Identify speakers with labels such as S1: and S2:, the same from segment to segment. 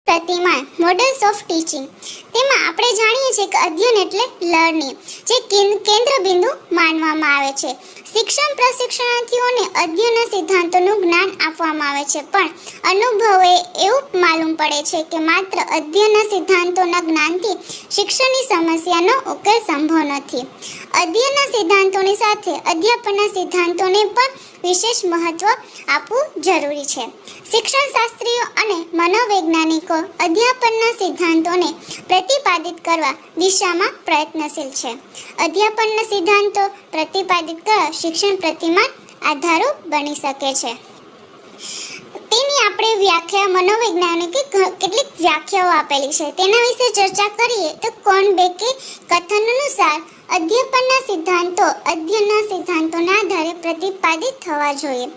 S1: પ્રતિમાન models of teaching તેમાં આપણે જાણીએ છીએ કે અધ્યયન એટલે લર્નિંગ, જે કેન્દ્ર બિંદુ માનવામાં આવે છે. શિક્ષણ પ્રશિક્ષણાર્થીઓને અધ્યયનના સિદ્ધાંતોનું જ્ઞાન આપવામાં આવે છે, પણ અનુભવે એવું માલુમ પડે છે કે માત્ર અધ્યયનના સિદ્ધાંતોના જ્ઞાનથી શિક્ષણની સમસ્યાનો ઉકેલ સંભવ નથી. અધ્યયનના સિદ્ધાંતોની સાથે અધ્યાપનના સિદ્ધાંતોને પણ વિશેષ મહત્વ આપવું જરૂરી છે. શિક્ષણશાસ્ત્રીઓ અને મનોવૈજ્ઞાનિકો અધ્યાપનના સિદ્ધાંતોને પ્રતિપાદિત કરવા દિશામાં પ્રયત્નશીલ છે. અધ્યાપનના સિદ્ધાંતો પ્રતિપાદિત કરવા શિક્ષણ પ્રતિમાન આધારરૂપ બની શકે છે. તેની આપણે વ્યાખ્યા મનોવૈજ્ઞાનિકે કેટલીક વ્યાખ્યાઓ આપેલી છે, તેના વિશે ચર્ચા કરીએ તો કોર્નબેકે કથન અનુસાર અધ્યાપનના સિદ્ધાંતો અધ્યયનના સિદ્ધાંતોના આધારે પ્રતિપાદિત થવા જોઈએ.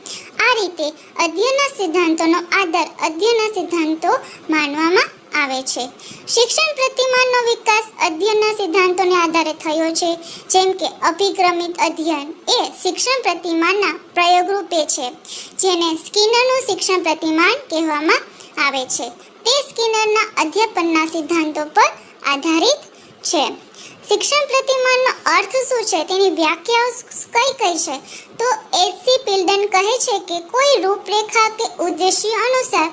S1: આ રીતે અધ્યયનના સિદ્ધાંતોનો આધાર અધ્યયનના સિદ્ધાંતો માનવામાં આવે છે. શિક્ષણ પ્રતિમાનનો વિકાસ અધ્યયનના સિદ્ધાંતોને આધારે થયો છે, જેમ કે અભિક્રમિત અધ્યયન એ શિક્ષણ પ્રતિમાનના પ્રયોગરૂપે છે, જેને સ્કિનરનું શિક્ષણ પ્રતિમાન કહેવામાં આવે છે. તે સ્કિનરના અધ્યાપનના સિદ્ધાંતો પર આધારિત છે. શિક્ષણ પ્રતિમાનનો અર્થ શું છે, તેની વ્યાખ્યાઓ કઈ છે? તો એચ.સી. પિલ્ડન કહે છે કે કોઈ રૂપરેખા કે ઉદ્દેશ્ય અનુસાર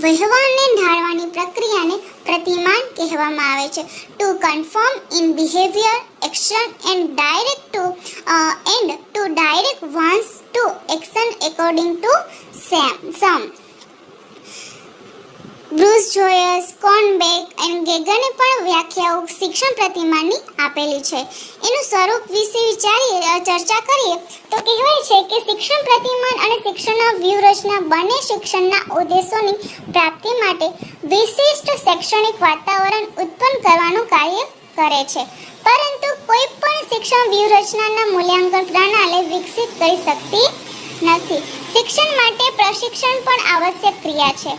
S1: વહેવારને ઢાળવાની પ્રક્રિયાને પ્રતિમાન કહેવામાં આવે છે. To confirm in behaviour, action and to direct ones to action according to some. Bruce Joyce, કોર્નબેક અને ગેગને પણ વ્યાખ્યાઓ શિક્ષણ પ્રતિમાનની આપેલી છે. એનું સ્વરૂપ વિશે ચર્ચા કરીએ તો કહેવાય છે કે શિક્ષણ પ્રતિમાન અને શિક્ષણના વ્યૂહરચના બંને શિક્ષણના ઉદ્દેશોની પ્રાપ્તિ માટે વિશિષ્ટ શૈક્ષણિક વાતાવરણ ઉત્પન્ન કરવાનું કાર્ય કરે છે, પરંતુ કોઈ પણ શિક્ષણ વ્યૂહરચનાના મૂલ્યાંકન પ્રણાલી વિકસિત કરી શકતી નથી. શિક્ષણ માટે પ્રશિક્ષણ પણ આવશ્યક ક્રિયા છે.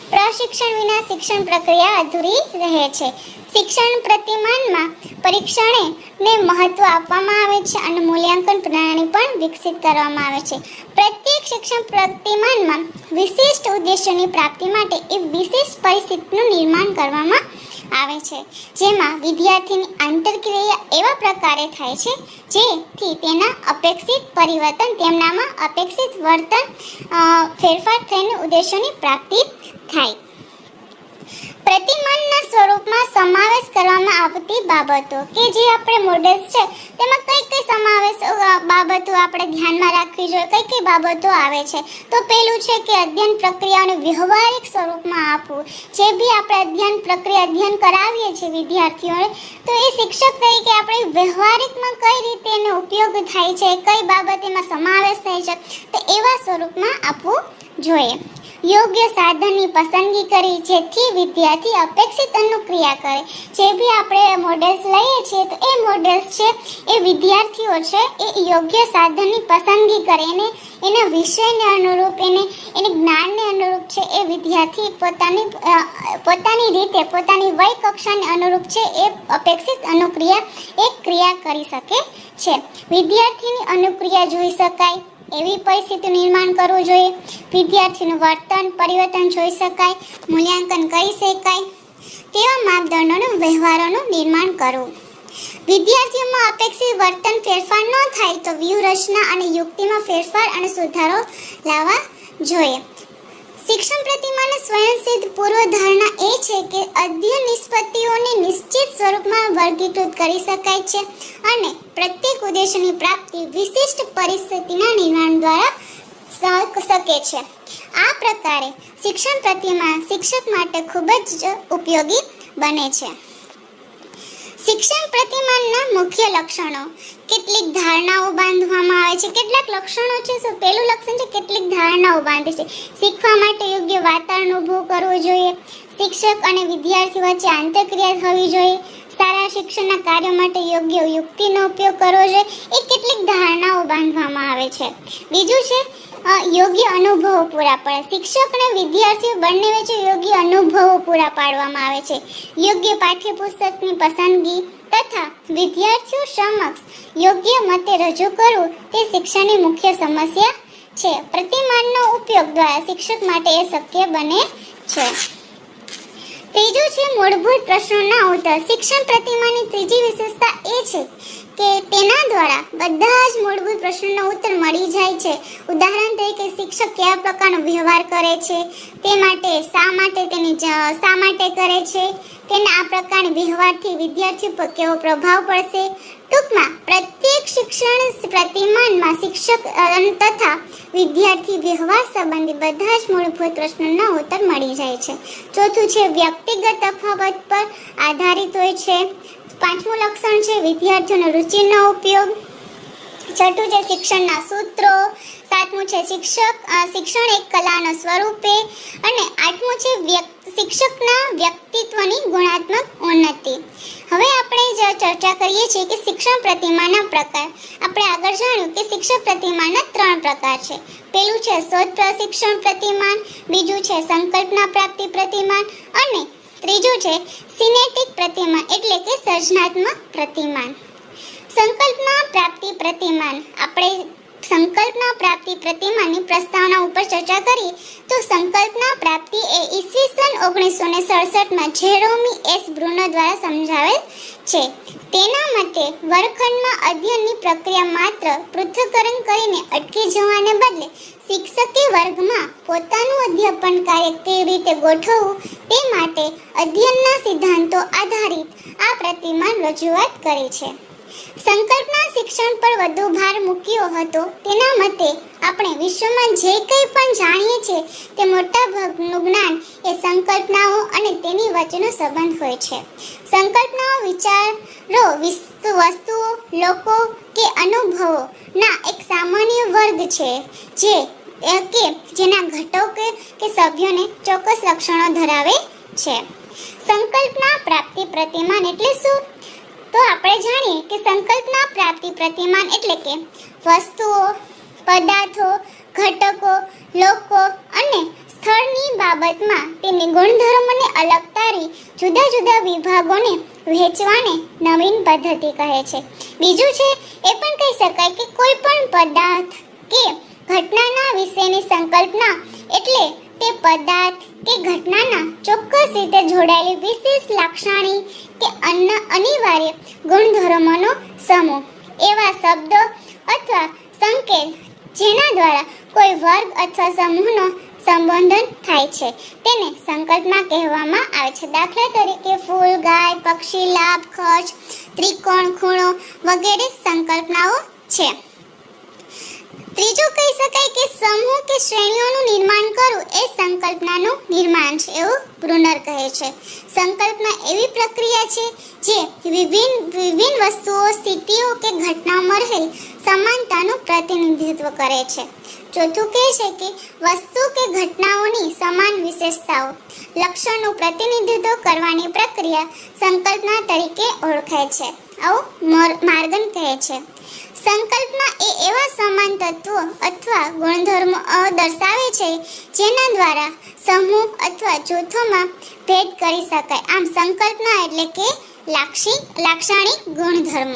S1: પ્રશિક્ષણ વિના શિક્ષણ પ્રક્રિયા અધૂરી રહે છે. શિક્ષણ પ્રતિમાનમાં પરીક્ષણને મહત્વ આપવામાં આવે છે અને મૂલ્યાંકન પ્રણાલી પણ વિકસિત કરવામાં આવે છે. પ્રત્યેક શિક્ષણ પ્રતિમાનમાં વિશિષ્ટ ઉદ્દેશોની પ્રાપ્તિ માટે એક વિશેષ પરિસ્થિતિનું નિર્માણ કરવામાં આવે છે, જેમાં વિદ્યાર્થીની આંતરક્રિયા એવા પ્રકારે થાય છે જેથી તેના અપેક્ષિત પરિવર્તન તેમનામાં અપેક્ષિત વર્તન ફેરફાર થઈને ઉદ્દેશોની પ્રાપ્તિ થાય. પ્રતિમાનના સ્વરૂપમાં સમાવેશ કરવામાં આવતી બાબતો કે જે આપણે મોડેલ્સ છે તેમાં કઈ સમાવેશ બાબતો આપણે ધ્યાનમાં રાખવી જોઈએ, કઈ બાબતો આવે છે. તો પહેલું છે કે અધ્યયન પ્રક્રિયાને વ્યવહારિક સ્વરૂપમાં આપવું. જે બી આપણે અધ્યયન કરાવીએ છીએ વિદ્યાર્થીઓને, તો એ શિક્ષક તરીકે આપણે વ્યવહારિકમાં કઈ રીતે એનો ઉપયોગ થાય છે, કઈ બાબત એમાં સમાવેશ થાય છે, તો એવા સ્વરૂપમાં આપવું જોઈએ. યોગ્ય સાધનની પસંદગી કરી જેથી વિદ્યાર્થી અપેક્ષિત અનુક્રિયા કરે. જે બી આપણે મોડેલ્સ લઈએ છીએ તો એ મોડેલ્સ છે એ વિદ્યાર્થીઓ છે એ યોગ્ય સાધનની પસંદગી કરે, એના વિષયને અનુરૂપ એને જ્ઞાનને અનુરૂપ છે એ વિદ્યાર્થી પોતાની રીતે પોતાની વય કક્ષાને અનુરૂપ છે એ અપેક્ષિત અનુક્રિયા ક્રિયા કરી શકે છે. વિદ્યાર્થીની અનુક્રિયા જોઈ શકાય એવી પરિસ્થિતિ નિર્માણ કરવું જોઈએ. વિદ્યાર્થીનું વર્તન પરિવર્તન જોઈ શકાય, મૂલ્યાંકન કરી શકાય તેવા માપદંડોનું વ્યવહારોનું નિર્માણ કરવું. વિદ્યાર્થીઓમાં અપેક્ષિત વર્તન ફેરફાર ન થાય તો વ્યૂહરચના અને યુક્તિમાં ફેરફાર અને સુધારો લાવવા જોઈએ. શિક્ષણ પ્રતિમાનની સ્વયંસિદ્ધ પૂર્વધારણા એ છે કે અધ્યયન નિષ્પત્તિઓને નિશ્ચિત સ્વરૂપમાં વર્ગીકૃત કરી શકાય છે અને પ્રત્યેક ઉદ્દેશની પ્રાપ્તિ વિશિષ્ટ પરિસ્થિતિના નિર્માણ દ્વારા શકે છે. આ પ્રકારે શિક્ષણ પ્રતિમાન શિક્ષક માટે ખૂબ જ ઉપયોગી બને છે. શિક્ષણ પ્રતિમાનના મુખ્ય લક્ષણો. કેટલીક ધારણાઓ બાંધવામાં આવે છે. કેટલાક લક્ષણો છે. પહેલું લક્ષણ છે કેટલીક ધારણાઓ બાંધે છે. શીખવા માટે યોગ્ય વાતાવરણ ઊભું કરવું જોઈએ. શિક્ષક અને વિદ્યાર્થી વચ્ચે આંતરક્રિયા થવી જોઈએ. સારા શિક્ષણના કાર્ય માટે યોગ્ય યુક્તિનો ઉપયોગ કરવો જોઈએ. એ કેટલીક ધારણાઓ બાંધવામાં આવે છે. બીજું છે યોગ્ય અનુભવો પૂરા પાડે. શિક્ષક અને વિદ્યાર્થીઓ બંને વચ્ચે યોગ્ય અનુભવો પૂરા પાડવામાં આવે છે. યોગ્ય પાઠ્યપુસ્તકની પસંદગી તથા વિદ્યાર્થીઓ સમક્ષ યોગ્ય મતે રજૂ કરવું તે શિક્ષણની મુખ્ય સમસ્યા છે. પ્રતિમાનનો ઉપયોગ દ્વારા શિક્ષક માટે એ શક્ય બને છે. ત્રીજું છે મૂળભૂત પ્રશ્નોના ઉત્તર. શિક્ષણ પ્રતિમાની ત્રીજી વિશેષતા એ છે કે તેના દ્વારા બધા જ મૂળભૂત પ્રશ્નોના ઉત્તર મળી જાય છે. ઉદાહરણ તરીકે શિક્ષક કેવા પ્રકારનો વ્યવહાર કરે છે, તે માટે શા માટે કરે છે, તેના આ પ્રકારના વ્યવહારથી વિદ્યાર્થી પર કેવો પ્રભાવ પડશે. ટૂંકમાં પ્રત્યેક શિક્ષણ પ્રતિમાનમાં શિક્ષક તથા વિદ્યાર્થી વ્યવહાર સંબંધી બધા જ મૂળભૂત પ્રશ્નોના ઉત્તર મળી જાય છે. ચોથું છે વ્યક્તિગત તફાવત પર આધારિત હોય છે. પાંચમું લક્ષણ છે વિદ્યાર્થીઓની રુચિનો ઉપયોગ. છઠ્ઠું છે શિક્ષણના સૂત્રો. સાતમું છે શિક્ષણ એક કલાનો સ્વરૂપે. અને આઠમું છે શિક્ષકના વ્યક્તિત્વની ગુણાત્મક ઉન્નતિ. હવે આપણે જે ચર્ચા કરીએ છીએ કે શિક્ષણ પ્રતિમાના પ્રકાર. આપણે આગળ જાણ્યું કે શિક્ષણ પ્રતિમાના 3 પ્રકાર છે. પહેલું છે શોધ શિક્ષણ પ્રતિમાન, બીજું છે સંકલ્પના પ્રાપ્તિ પ્રતિમાન અને ત્રીજું છે સિનેટિક પ્રતિમાન એટલે કે સર્જનાત્મક પ્રતિમાન. સંકલ્પના પ્રાપ્તિ પ્રતિમાન. આપણે સંકલ્પના પ્રાપ્તિ પ્રતિમાનની પ્રસ્તાવના ઉપર ચર્ચા કરીએ તો સંકલ્પના પ્રાપ્તિ એ ઈસવીસન 1967માં જેરોમી એસ બ્રુનો દ્વારા સમજાવેલ છે. તેના મતે વર્ગખંડમાં અધ્યયનની પ્રક્રિયા માત્ર પૃથ્થકરણ કરીને અટકી જવાને બદલે શિક્ષકે વર્ગમાં પોતાનું અધ્યાપન કાર્ય કેવી રીતે ગોઠવવું તે માટે અધ્યયનના સિદ્ધાંતો આધારિત આ પ્રતિમાન રજૂઆત કરી છે. સંકલ્પના શિક્ષણ પર વધુ ભાર મૂક્યો હતો. તેના મતે આપણે વિશ્વમાં જે કંઈ પણ જાણીએ છીએ તે મોટા ભાગનું જ્ઞાન એ સંકલ્પનાઓ અને તેની વચ્ચેનો સંબંધ હોય છે. સંકલ્પનાઓ વિચારો, વસ્તુઓ, લોકો કે અનુભવોના એક સામાન્ય વર્ગ છે જેના ઘટકો કે સભ્યોને ચોક્કસ લક્ષણો ધરાવે છે. સંકલ્પના પ્રાપ્તિ પ્રતિમાન એટલે શું? તો આપણે જાણીએ કે સંકલ્પના પ્રાપ્તિ પ્રતિમાન એટલે કે વસ્તુઓ, પદાર્થો, ઘટકો, લોકો અને સ્થળની બાબતમાં તેની ગુણધર્મોને અલગ તારી જુદા જુદા વિભાગોને વહેંચવાને નવીન પદ્ધતિ કહે છે. બીજું છે એ પણ કહી શકાય કે કોઈ પણ પદાર્થ કે ઘટનાના વિશેની સંકલ્પના એટલે તે પદાર્થ કે ઘટનાના ચોક્કસ રીતે જોડાયેલી વિશેષ લાક્ષણિક કે અનિવાર્ય ગુણધર્મોનો સમૂહ. એવા શબ્દો અથવા સંકેત જેના દ્વારા કોઈ વર્ગ અથવા સમૂહનો સંબોધન થાય છે તેને સંકલ્પના કહેવામાં આવે છે. દાખલા તરીકે ફૂલ, ગાય, પક્ષી, લાભ, ખર્ચ, ત્રિકોણ, ખૂણો વગેરે સંકલ્પનાઓ છે. ત્રીજું કહી શકાય કે સમૂહ કે શ્રેણીઓનું નિર્માણ કરવું એ સંકલ્પનાનું નિર્માણ છે એવું બ્રુનર કહે છે. સંકલ્પના એવી પ્રક્રિયા છે જે વિભિન્ન વસ્તુઓ, સ્થિતિઓ કે ઘટનાઓમાં રહેલ સમાનતાનું પ્રતિનિધિત્વ કરે છે. ચોથું કહે છે કે વસ્તુ કે ઘટનાઓની સમાન વિશેષતાઓ, લક્ષણનું પ્રતિનિધિત્વ કરવાની પ્રક્રિયા સંકલ્પના તરીકે ઓળખાય છે. આવું માર્ગન કહે છે. સંકલ્પના એ એવા સમાન તત્વો અથવા ગુણધર્મો દર્શાવે છે જેના દ્વારા સમૂહ અથવા જૂથોમાં ભેદ કરી શકાય. આમ સંકલ્પના એટલે કે લાક્ષણિક ગુણધર્મ.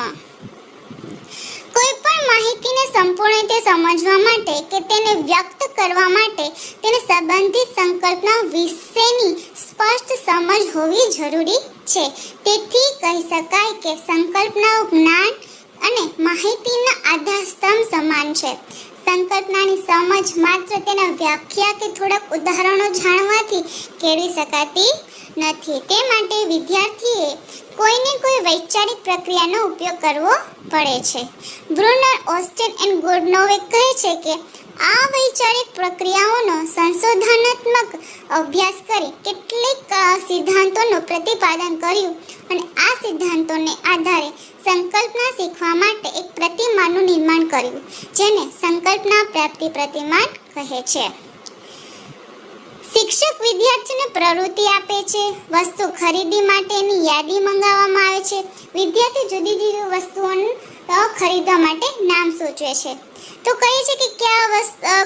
S1: કોઈ પણ માહિતીને સંપૂર્ણ રીતે સમજવા માટે કે તેને વ્યક્ત કરવા માટે તેને સંબંધિત સંકલ્પના વિશેની સ્પષ્ટ સમજ હોવી જરૂરી છે. તેથી કહી શકાય કે સંકલ્પનાઓ જ્ઞાન અને માહિતીના આધારસ્તંભ સમાન છે. સંકલ્પનાની સમજ માત્ર તેના વ્યાખ્યા કે થોડાક ઉદાહરણો જાણવાથી કેળવી શકાતી નથી. તે માટે વિદ્યાર્થીએ કોઈને કોઈ વૈચારિક પ્રક્રિયાનો ઉપયોગ કરવો પડે છે. બ્રુનર, ઓસ્ટેન એન્ડ ગુડનોવે કહે છે કે આ વૈચારિક પ્રક્રિયાઓનો સંશોધનાત્મક અભ્યાસ કરી કેટલીક સિદ્ધાંતોનું પ્રતિપાદન કર્યું અને આ સિદ્ધાંતોને આધારે સંકલ્પના શીખવા માટે એક પ્રતિમાનનું નિર્માણ કર્યું જેને સંકલ્પના પ્રાપ્તિ પ્રતિમાન કહે છે. શિક્ષક વિદ્યાર્થીને પ્રવૃત્તિ આપે છે. વસ્તુ ખરીદી માટેની યાદી મંગાવવામાં આવે છે. વિદ્યાર્થી જુદી જુદી વસ્તુઓ ખરીદવા માટે નામ સૂચવે છે. તો કહે છે કે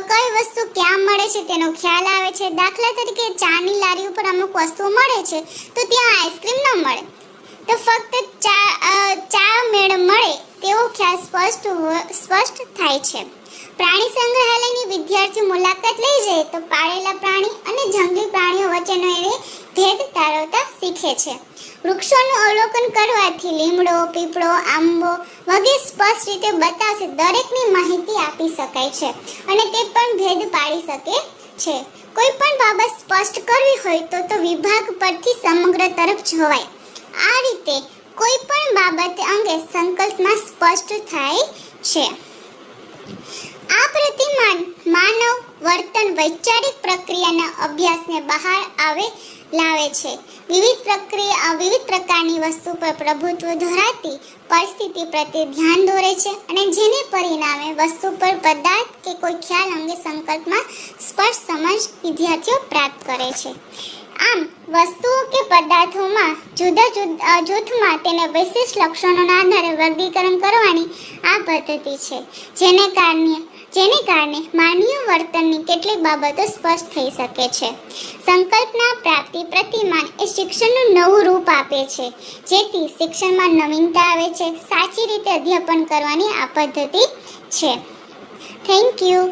S1: કઈ વસ્તુ ક્યાં મળે છે તેનો ખ્યાલ આવે છે. દાખલા તરીકે ચાની લારી ઉપર અમુક વસ્તુ મળે છે તો ત્યાં આઈસ્ક્રીમ ન મળે તો ફક્ત ચા મેળ મળે તેવો ખ્યાલ સ્પષ્ટ થાય છે. પ્રાણી સંગ્રહાલયની વિદ્યાર્થી મુલાકાત લઈ જાય તો પાળેલા પ્રાણી અને જંગલી પ્રાણીઓ વચ્ચેનો ભેદ તારવતા શીખે છે. વૃક્ષોનું અવલોકન કરવાથી લીમડો, પીપળો, આંબો વગેરે સ્પષ્ટ રીતે બતાવશે દરેકની માહિતી આપી શકાય છે અને તે પણ ભેદ પાડી શકે છે. કોઈ પણ બાબત સ્પષ્ટ કરવી હોય તો વિભાગ પરથી સમગ્ર તરફ જોવાય. આ રીતે કોઈ પણ બાબત અંગે સંકલ્પમાં સ્પષ્ટ થાય છે. આ પ્રતિમાન માનવ વર્તન વૈચારિક પ્રક્રિયાના અભ્યાસને બહાર લાવે છે. વિવિધ પ્રકારની વસ્તુ પર પ્રભુત્વ ધરાવતી પરિસ્થિતિ પ્રત્યે ધ્યાન દોરે છે અને જેને પરિણામે વસ્તુ પર પદાર્થ કે કોઈ ખ્યાલ અંગે સંકલ્પમાં સ્પષ્ટ સમજ વિદ્યાર્થીઓ પ્રાપ્ત કરે છે. આમ વસ્તુઓ કે પદાર્થોમાં જુદા જૂથમાં તેના વિશિષ્ટ લક્ષણોના આધારે વર્ગીકરણ કરવાની આ પદ્ધતિ છે, જેને કારણે માનવીય વર્તનની કેટલીક બાબતો સ્પષ્ટ થઈ શકે છે. સંકલ્પના પ્રાપ્તિ પ્રતિમાન એ શિક્ષણનું નવું રૂપ આપે છે, જેથી શિક્ષણમાં નવીનતા આવે છે. સાચી રીતે અધ્યાપન કરવાની આ પદ્ધતિ છે. Thank you.